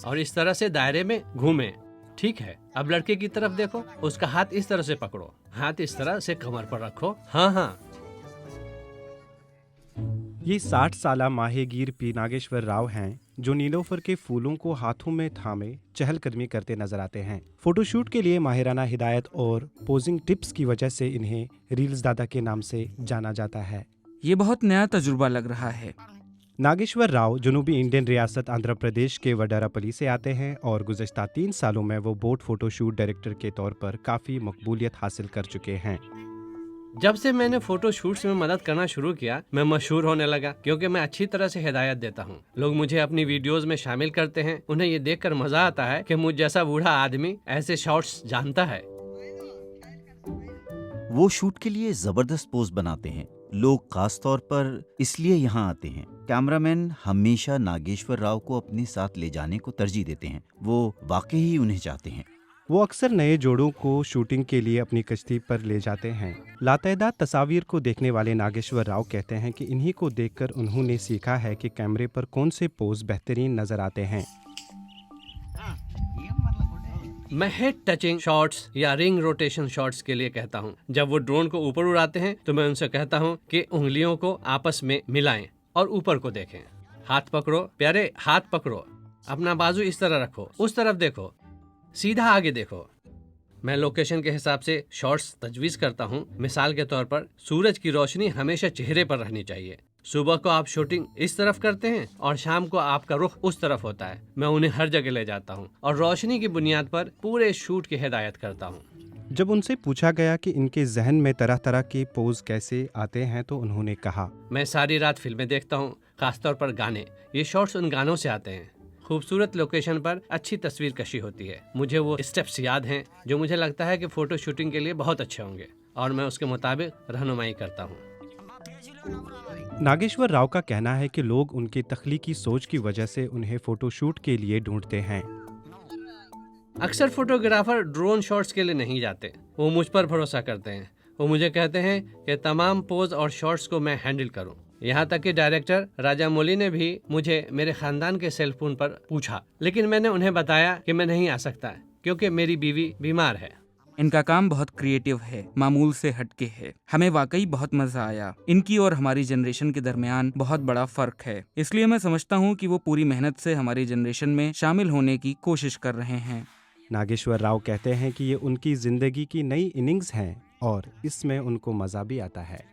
और इस तरह से दायरे में घूमे। ठीक है, अब लड़के की तरफ देखो, उसका हाथ इस तरह से पकड़ो, हाथ इस तरह से कमर पर रखो। हाँ हाँ। ये 60 साला माहीगीर पी नागेश्वर राव हैं, जो नीलोफर के फूलों को हाथों में थामे चहलकदमी करते नजर आते हैं। फोटोशूट के लिए माहिराना हिदायत और पोजिंग टिप्स की वजह से इन्हें रील्स दादा के नाम से जाना जाता है। ये बहुत नया तजुर्बा लग रहा है। नागेश्वर राव जनूबी इंडियन रियासत आंध्र प्रदेश के वडारापली से आते हैं और गुज़श्ता 3 सालों में वो बोट फोटोशूट डायरेक्टर के तौर पर काफ़ी मकबूलियत हासिल कर चुके हैं। जब से मैंने फोटो शूट्स में मदद करना शुरू किया, मैं मशहूर होने लगा, क्योंकि मैं अच्छी तरह से हिदायत देता हूँ। लोग मुझे अपनी वीडियोस में शामिल करते हैं। उन्हें ये देखकर मजा आता है कि मुझ जैसा बूढ़ा आदमी ऐसे शॉट्स जानता है। वो शूट के लिए जबरदस्त पोज बनाते हैं। लोग खास तौर पर इसलिए यहाँ आते हैं। कैमरामैन हमेशा नागेश्वर राव को अपने साथ ले जाने को तरजीह देते हैं। वो वाकई ही उन्हें चाहते हैं। वो अक्सर नए जोड़ों को शूटिंग के लिए अपनी कश्ती पर ले जाते हैं। लातादाद तस्वीर को देखने वाले नागेश्वर राव कहते हैं कि इन्हीं को देखकर उन्होंने सीखा है कि कैमरे पर कौन से पोज बेहतरीन नजर आते हैं। मैं हेड टचिंग शॉट्स या रिंग रोटेशन शॉट्स के लिए कहता हूँ। जब वो ड्रोन को ऊपर उड़ाते हैं तो मैं उनसे कहता हूँ कि उंगलियों को आपस में मिलाएं और ऊपर को देखें। हाथ पकड़ो प्यारे, हाथ पकड़ो, अपना बाजू इस तरह रखो, उस तरफ देखो, सीधा आगे देखो। मैं लोकेशन के हिसाब से शॉट्स तजवीज़ करता हूँ। मिसाल के तौर पर सूरज की रोशनी हमेशा चेहरे पर रहनी चाहिए। सुबह को आप शूटिंग इस तरफ करते हैं और शाम को आपका रुख उस तरफ होता है। मैं उन्हें हर जगह ले जाता हूँ और रोशनी की बुनियाद पर पूरे शूट की हिदायत करता हूँ। जब उनसे पूछा गया कि इनके जहन में तरह तरह के पोज कैसे आते हैं तो उन्होंने कहा, मैं सारी रात फिल्में देखता हूँ, खासतौर पर गाने। ये शॉट्स उन गानों से आते हैं। खूबसूरत लोकेशन पर अच्छी तस्वीर कशी होती है। मुझे वो स्टेप्स याद हैं जो मुझे लगता है कि फोटो शूटिंग के लिए बहुत अच्छे होंगे और मैं उसके मुताबिक रहनुमाई करता हूँ। नागेश्वर राव का कहना है कि लोग उनकी तख्लीकी सोच की वजह से उन्हें फोटोशूट के लिए ढूंढते हैं। अक्सर फोटोग्राफर ड्रोन शॉट्स के लिए नहीं जाते, वो मुझ पर भरोसा करते हैं। वो मुझे कहते हैं कि तमाम पोज और शॉट्स को मैं हैंडल करूं। यहाँ तक कि डायरेक्टर राजा मौली ने भी मुझे मेरे खानदान के सेल फोन पर पूछा, लेकिन मैंने उन्हें बताया कि मैं नहीं आ सकता क्योंकि मेरी बीवी बीमार है। इनका काम बहुत क्रिएटिव है, मामूल से हटके है। हमें वाकई बहुत मजा आया। इनकी और हमारी जनरेशन के दरमियान बहुत बड़ा फर्क है, इसलिए मैं समझता हूँ कि वो पूरी मेहनत से हमारी जनरेशन में शामिल होने की कोशिश कर रहे हैं। नागेश्वर राव कहते हैं कि ये उनकी जिंदगी की नई इनिंग्स हैं और इसमें उनको मजा भी आता है।